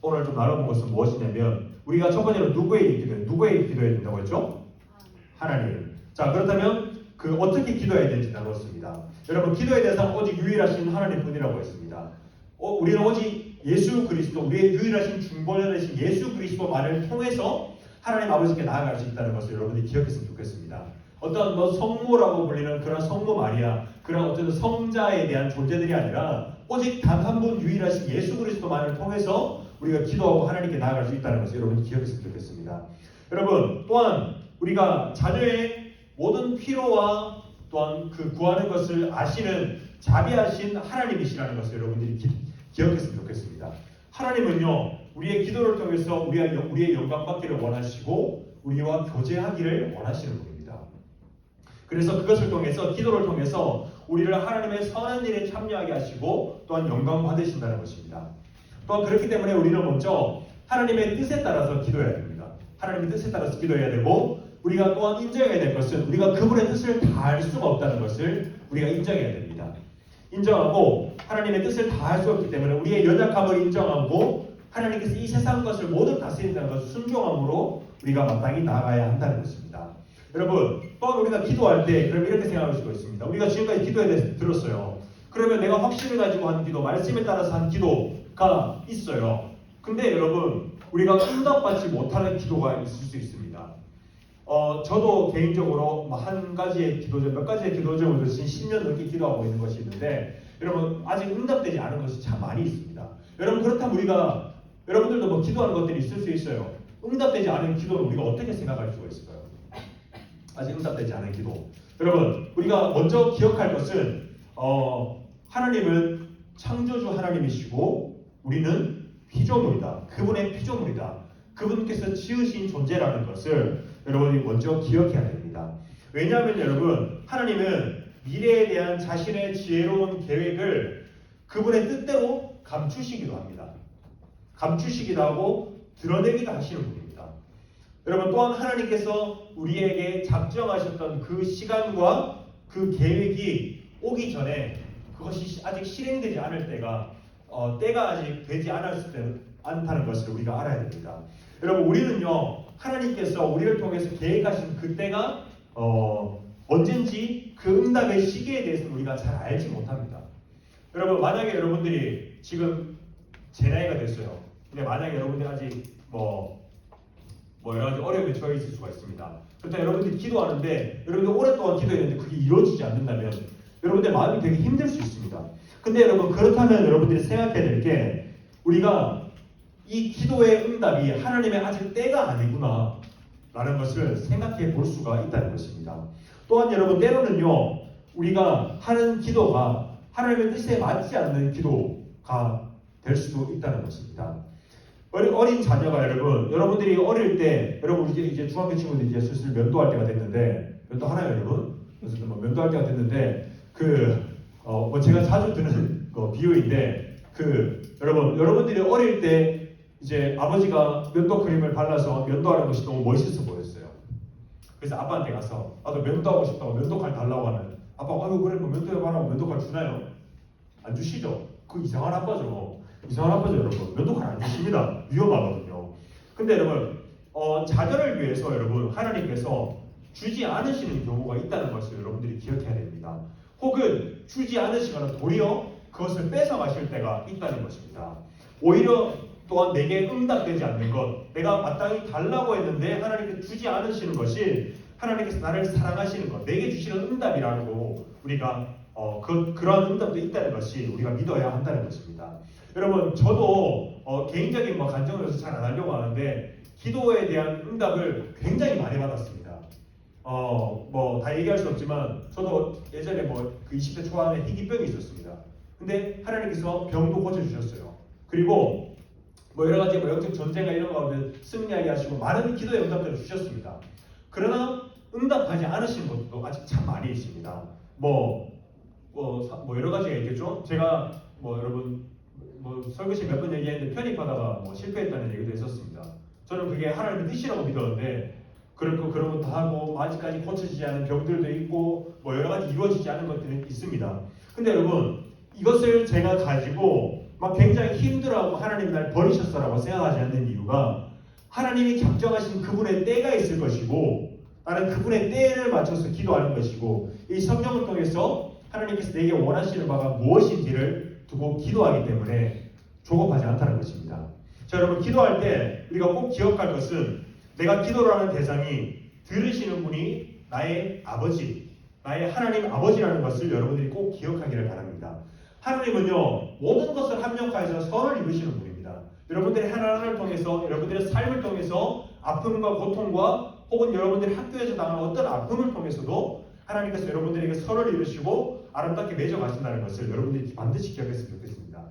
오늘 좀 나눠본 것은 무엇이냐면 우리가 첫 번째로 누구에게 기도해야 된다고 했죠? 하나님. 자 그렇다면 어떻게 기도해야 되는지 나눴습니다. 여러분 기도에 대해서 오직 유일하신 하나님뿐이라고 했습니다. 우리는 오직 예수 그리스도 우리의 유일하신 중보자 되신 예수 그리스도만을 통해서 하나님 아버지께 나아갈 수 있다는 것을 여러분들이 기억했으면 좋겠습니다. 어떤 성모라고 불리는 그런 성모 마리아 그런 어떤 성자에 대한 존재들이 아니라 오직 단 한 분 유일하신 예수 그리스도만을 통해서 우리가 기도하고 하나님께 나아갈 수 있다는 것을 여러분이 기억했으면 좋겠습니다. 여러분 또한 우리가 자녀의 모든 필요와 또한 구하는 것을 아시는 자비하신 하나님이시라는 것을 여러분들이 기억했으면 좋겠습니다. 하나님은요 우리의 기도를 통해서 우리의 영광 받기를 원하시고 우리와 교제하기를 원하시는 분입니다. 그래서 그것을 통해서 기도를 통해서 우리를 하나님의 선한 일에 참여하게 하시고 또한 영광 받으신다는 것입니다. 또한 그렇기 때문에 우리는 먼저 하나님의 뜻에 따라서 기도해야 됩니다. 하나님의 뜻에 따라서 기도해야 되고 우리가 또한 인정해야 될 것은 우리가 그분의 뜻을 다할 수가 없다는 것을 우리가 인정해야 됩니다. 인정하고 하나님의 뜻을 다할 수 없기 때문에 우리의 연약함을 인정하고 하나님께서 이 세상 것을 모두 다스린다는 것을 순종함으로 우리가 마땅히 나아가야 한다는 것입니다. 여러분 또한 우리가 기도할 때 그럼 이렇게 생각할 수가 있습니다. 우리가 지금까지 기도에 대해서 들었어요. 그러면 내가 확신을 가지고 하는 기도, 말씀에 따라서 하는 기도가 있어요. 근데 여러분 우리가 응답받지 못하는 기도가 있을 수 있습니다. 저도 개인적으로 한 가지의 기도점, 몇 가지의 기도점을 지금 10년 넘게 기도하고 있는 것이 있는데 여러분 아직 응답되지 않은 것이 참 많이 있습니다. 여러분 그렇다면 여러분들도 뭐 기도하는 것들이 있을 수 있어요. 응답되지 않은 기도를 우리가 어떻게 생각할 수가 있을까요? 아직 응답되지 않은 기도. 여러분 우리가 먼저 기억할 것은 하나님은 창조주 하나님이시고 우리는 피조물이다. 그분의 피조물이다. 그분께서 지으신 존재라는 것을 여러분이 먼저 기억해야 됩니다. 왜냐하면 여러분 하나님은 미래에 대한 자신의 지혜로운 계획을 그분의 뜻대로 감추시기도 합니다. 감추시기도 하고 드러내기도 하시는 분입니다. 여러분, 또한 하나님께서 우리에게 작정하셨던 그 시간과 그 계획이 오기 전에 그것이 아직 실행되지 않을 때가 아직 되지 않다는 것을 우리가 알아야 됩니다. 여러분, 우리는요, 하나님께서 우리를 통해서 계획하신 그때가 언젠지 그 응답의 시기에 대해서는 우리가 잘 알지 못합니다. 여러분, 만약에 여러분들이 지금 제 나이가 됐어요. 근데 만약에 여러분들이 아직 여러 가지 어려움에 처해 있을 수가 있습니다. 그렇다면 여러분들이 기도하는데 여러분들 오랫동안 기도했는데 그게 이루어지지 않는다면 여러분들 마음이 되게 힘들 수 있습니다. 근데 여러분, 그렇다면 여러분들이 생각해야 될 게 우리가 이 기도의 응답이 하나님의 아직 때가 아니구나 라는 것을 생각해 볼 수가 있다는 것입니다. 또한 여러분, 때로는요, 우리가 하는 기도가 하나님의 뜻에 맞지 않는 기도가 될 수도 있다는 것입니다. 어린 자녀가 여러분들이 어릴 때, 여러분 이제 중학교 친구들이 이제 슬슬 면도할 때가 됐는데, 면도하나요, 여러분? 그래서 면도할 때가 됐는데, 제가 자주 드는 비유인데, 여러분들이 어릴 때 이제 아버지가 면도 크림을 발라서 면도하는 것이 너무 멋있어 보였어요. 그래서 아빠한테 가서 나도 면도하고 싶다고 면도칼 달라고 하면 아빠가 그래 뭐 면도해봐라고 면도칼 주나요? 안 주시죠? 그 이상한 아빠죠. 여러분. 면도칼 안 주십니다. 위험하거든요. 근데 여러분, 자녀를 위해서 여러분, 하나님께서 주지 않으시는 경우가 있다는 것을 여러분들이 기억해야 됩니다. 혹은 주지 않으시거나 도리어 그것을 뺏어가실 때가 있다는 것입니다. 오히려 또한 내게 응답되지 않는 것, 내가 마땅히 달라고 했는데 하나님께서 주지 않으시는 것이 하나님께서 나를 사랑하시는 것, 내게 주시는 응답이라고 우리가 그러한 응답도 있다는 것이 우리가 믿어야 한다는 것입니다. 여러분, 저도 개인적인 간증을 잘 안 하려고 하는데 기도에 대한 응답을 굉장히 많이 받았습니다. 다 얘기할 수 없지만 저도 예전에 그 20대 초반에 희귀병이 있었습니다. 근데 하나님께서 병도 고쳐주셨어요. 그리고 여러 가지 영적 전쟁과 이런 가운데 승리하게 하시고 많은 기도의 응답들을 주셨습니다. 그러나 응답하지 않으신 것도 아직 참 많이 있습니다. 여러 가지가 있겠죠. 제가 여러분 설교시 몇 번 얘기했는데 편입하다가 실패했다는 얘기도 했었습니다. 저는 그게 하나님의 뜻이라고 믿었는데 그런 거 다 하고 아직까지 고쳐지지 않은 병들도 있고 여러 가지 이루어지지 않은 것들이 있습니다. 근데 여러분, 이것을 제가 가지고 굉장히 힘들어하고 하나님이 날 버리셨어라고 생각하지 않는 이유가 하나님이 작정하신 그분의 때가 있을 것이고 나는 그분의 때를 맞춰서 기도하는 것이고 이 성령을 통해서 하나님께서 내게 원하시는 바가 무엇인지를 두고 기도하기 때문에 조급하지 않다는 것입니다. 자, 여러분, 기도할 때 우리가 꼭 기억할 것은 내가 기도를 하는 대상이 들으시는 분이 나의 아버지, 나의 하나님 아버지라는 것을 여러분들이 꼭 기억하기를 바랍니다. 하나님은요, 모든 것을 합력하여서 선을 이루시는 분입니다. 여러분들의 하나님을 통해서, 여러분들의 삶을 통해서 아픔과 고통과 혹은 여러분들이 학교에서 당하는 어떤 아픔을 통해서도 하나님께서 여러분들에게 선을 이루시고 아름답게 맺어가신다는 것을 여러분들이 반드시 기억했으면 좋겠습니다.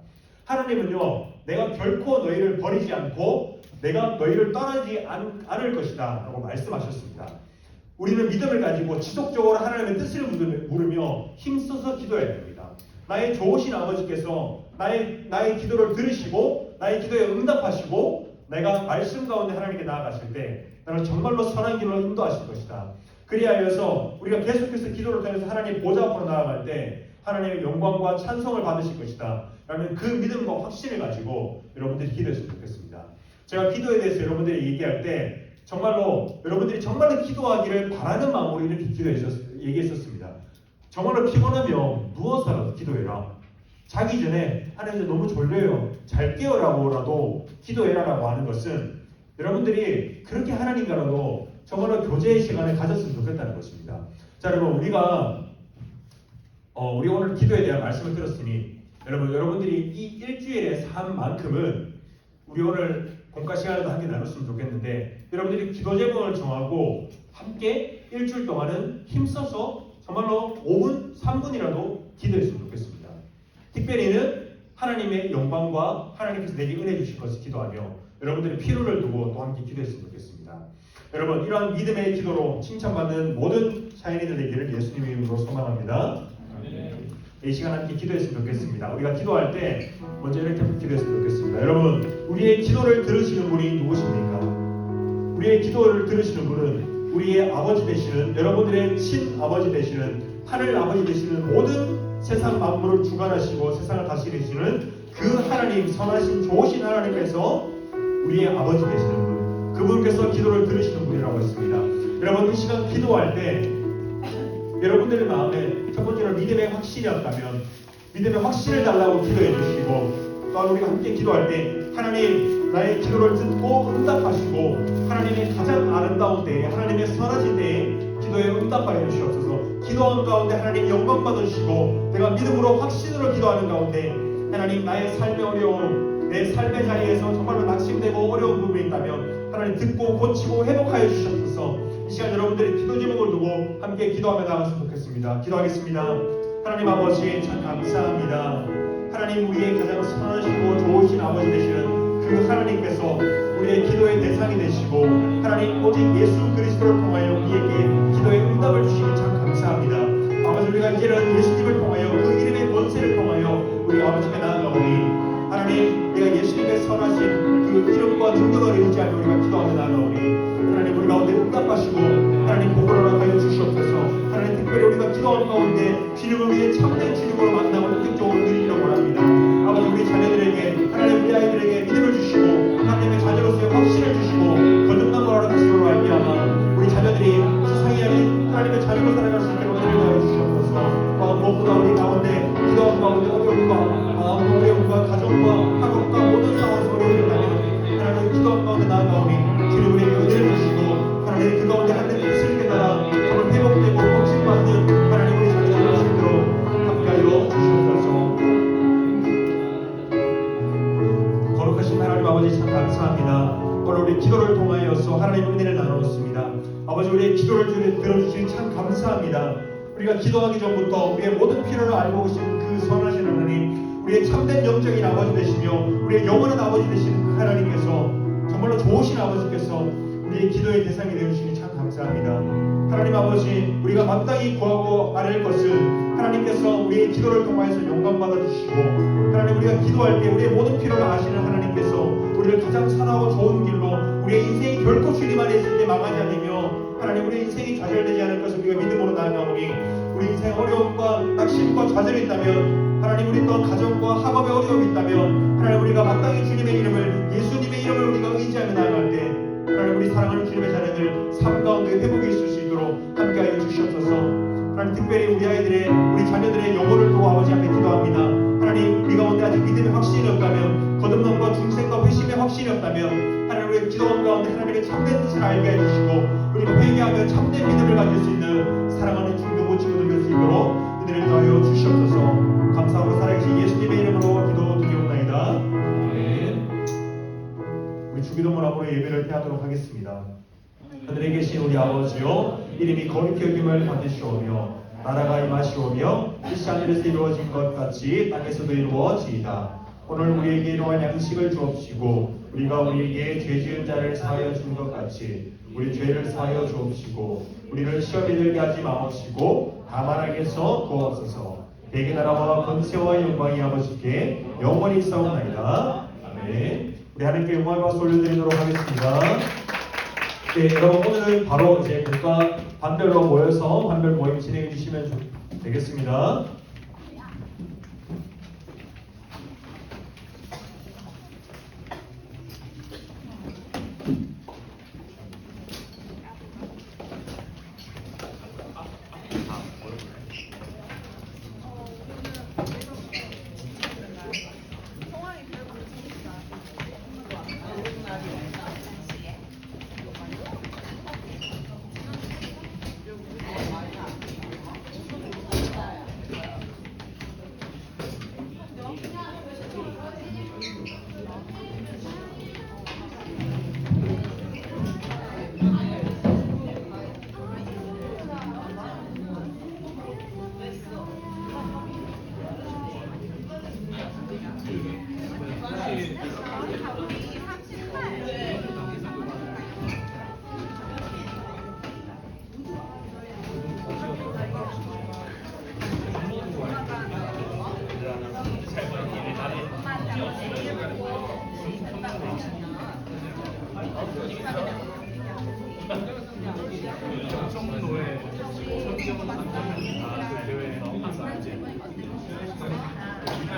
하나님은요, 내가 결코 너희를 버리지 않고 내가 너희를 떠나지 않을 것이다 라고 말씀하셨습니다. 우리는 믿음을 가지고 지속적으로 하나님의 뜻을 물으며 힘써서 기도해야 됩니다. 나의 좋으신 아버지께서 나의 기도를 들으시고 나의 기도에 응답하시고 내가 말씀 가운데 하나님께 나아가실 때 나는 정말로 선한 길로 인도하실 것이다. 그리하여서 우리가 계속해서 기도를 통해서 하나님 보좌 앞으로 나아갈 때 하나님의 영광과 찬송을 받으실 것이다 라는 그 믿음과 확신을 가지고 여러분들이 기도했으면 좋겠습니다. 제가 기도에 대해서 여러분들이 얘기할 때 정말로 여러분들이 정말로 기도하기를 바라는 마음으로 이렇게 얘기했었습니다. 정말로 피곤하면 누워서라도 기도해라. 자기 전에 하나님 너무 졸려요. 잘 깨어라고라도 기도해라라고 하는 것은 여러분들이 그렇게 하나님과라도 정말로 교제의 시간을 가졌으면 좋겠다는 것입니다. 자, 여러분, 우리 오늘 기도에 대한 말씀을 들었으니 여러분들이 이 일주일의 삶만큼은 우리 오늘 공과 시간에도 함께 나눴으면 좋겠는데 여러분들이 기도 제목을 정하고 함께 일주일 동안은 힘써서 정말로 5분, 3분이라도 기도했으면 좋겠습니다. 특별히는 하나님의 영광과 하나님께서 내게 은혜 주실 것을 기도하며 여러분들의 필요를 두고 또 함께 기도했으면 좋겠습니다. 여러분 이러한 믿음의 기도로 칭찬받는 모든 사연이들 되기를 예수님의 이름으로 소망합니다. 이 시간 함께 기도했으면 좋겠습니다. 우리가 기도할 때 먼저 이렇게 기도했으면 좋겠습니다. 여러분 우리의 기도를 들으시는 분이 누구십니까? 우리의 기도를 들으시는 분은 우리의 아버지 되시는, 여러분들의 친아버지 되시는, 하늘 아버지 되시는, 모든 세상 만물을 주관하시고 세상을 다스리시는 그 하나님, 선하신 좋으신 하나님께서 우리의 아버지 되시는 분, 그분께서 기도를 들으시는 분이라고 했습니다. 여러분 이 시간 기도할 때 여러분들의 마음에 첫 번째로 믿음의 확신이 없다면 믿음의 확신을 달라고 기도해 주시고, 또한 우리가 함께 기도할 때 하나님 나의 기도를 듣고 응답하시고 하나님의 가장 아름다운 때에, 하나님의 선하신 때에 기도에 응답하여 주시옵소서. 기도하는 가운데 하나님 영광 받으시고 내가 믿음으로 확신으로 기도하는 가운데 하나님 나의 삶의 어려움, 내 삶의 자리에서 정말로 낙심되고 어려운 부분이 있다면 하나님 듣고 고치고 회복하여 주시옵소서. 이 시간 여러분들의 기도 제목을 두고 함께 기도하며 나갔으면 좋겠습니다. 기도하겠습니다. 하나님 아버지 참 감사합니다. 하나님 우리의 가장 선하시고 좋으신 아버지 되시는 그 하나님께서 우리의 기도의 대상이 되시고 하나님 오직 예수 그리스도를 통하여 우리에게 기도의 응답을 주시니 참 감사합니다. 아버지 우리가 이제는 예수님을 통하여 그 이름의 권세를 통하여 우리 아버지께 나아가오니 하나님 우리가 예수님의 선하신 그 이름과 능력을 의지하며 우리가 기도하며 나아가오니 하나님 우리 가운데 응답하시고 하나님 복을 허락하여 주시옵소서. 하나님 특별히 우리가 기도하는 가운데 주님을 위해 참된 주님으로 만나고 인격적으로 누리기를 원합니다. 아버지 우리 자녀들에게 하나님 우리 아이들에게 믿음을 주시고 하나님의 자녀로서의 확신을 주시고 거듭남을 허락하시므로 말미암아 우리 자녀들이 세상에 하나님의 자녀로 살아갈 수 있도록 은혜를 하여 주시옵소서. 무엇보다 우리 가운데 기도하는 가운데 어려움과 마음의 어려움과 가정과 학업과 모든 상황에서 어려움이 있다면 하나님 기도하는 가운데 나아가오니 주님 우리에게 은혜를 주시고 하나님 그 가운데 하나님의 뜻을 깨달아 오늘 회복되고 복심받는 하나님 우리 자녀들 될 수 있도록 함께하여 주시옵소서. 거룩하신 하나님 아버지 참 감사합니다. 오늘 우리 기도를 통하여서 하나님 은혜를 나누었습니다. 아버지 우리의 기도를 들어주시니 참 감사합니다. 우리가 기도하기 전부터 우리의 모든 필요를 알고 계신 그 선하신 하나님, 우리의 참된 영적인 아버지 되시며 우리의 영원한 아버지 되시는 그 하나님께서 정말로 좋으신 아버지께서 우리의 기도의 대상이 되어주시니 참 감사합니다. 하나님 아버지 우리가 마땅히 구하고 아뢰는 것은 하나님께서 우리의 기도를 통하여서 영광 받아주시고 하나님 우리가 기도할 때 우리의 모든 필요를 아시는 하나님께서 우리를 가장 선하고 좋은 길로 우리의 인생이 결코 주님 안에 있을 때 망하지 않으며 하나님 우리의 인생이 좌절되지 않을 것을 우리가 믿음으로 나아가오니 우리 인생 어려움과 낙심과 좌절이 있다면 하나님 우리 또한 가정과 학업에 어려움이 있다면 하나님 우리가 마땅히 주님의 이름을 예수님의 이름을 우리가 의지하며 나아갈 때 하나님 우리 사랑하는 주님의 자녀들 삶 가운데 회복이 있을 수 있도록 함께하여 주시옵소서. 하나님 특별히 우리 아이들의 우리 자녀들의 영혼을 두고 아버지 앞에 기도합니다. 하나님 우리 가운데 아직 믿음의 확신이 없다면 거듭남과 중생과 회심의 확신이 없다면 하나님 우리의 기도원 가운데 하나님의 참된 뜻을 알게 해주시고 우리가 회개하며 참된 믿음을 가질 수 있는 사랑하는 중도 친구들 될 수 있도록 은혜를 더하여 주시옵소서. 감사하고 살아계신 예수님의 이름으로 기도드리옵나이다. 아멘. 우리 주기도문 앞으로 예배를 폐하도록 하겠습니다. 하늘에 계신 우리 아버지요 이름이 거룩히 여김을 받으시오며 나라가 임하시오며 뜻이 하늘에서 이루어진 것 같이 땅에서도 이루어지이다. 오늘 우리에게 일용할 양식을 주옵시고 우리가 우리에게 죄 지은 자를 사하여 준 것 같이 우리 죄를 사하여 주옵시고 우리를 시험에 들게 하지 마옵시고 다만 악에서 구하옵소서. 대개 나라와 권세와 영광이 아버지께 영원히 있사옵나이다. 아멘. 우리 하나님께 영광을 박수 올려드리도록 하겠습니다. 네, 여러분 오늘은 바로 이제 국가 반별로 모여서 반별 모임 진행해 주시면 되겠습니다.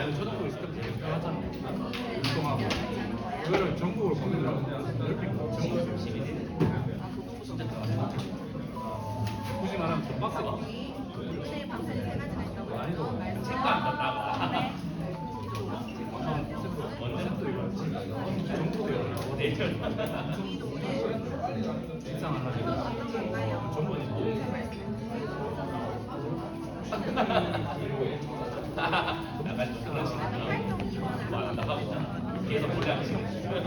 나는 초등부 있을 때부터 계속 해왔잖아. 운동하고. 그거를 전국으로 보내려고 넓게 전국에서 12년. 굳이 말하면 좀 박스가. 아니도 책도 안 땄다가. 원래도 이거 전국도 이거 내절. 식상하려고. 전번에 약간 그런 식으로 말한다고 계속 몰래 하시는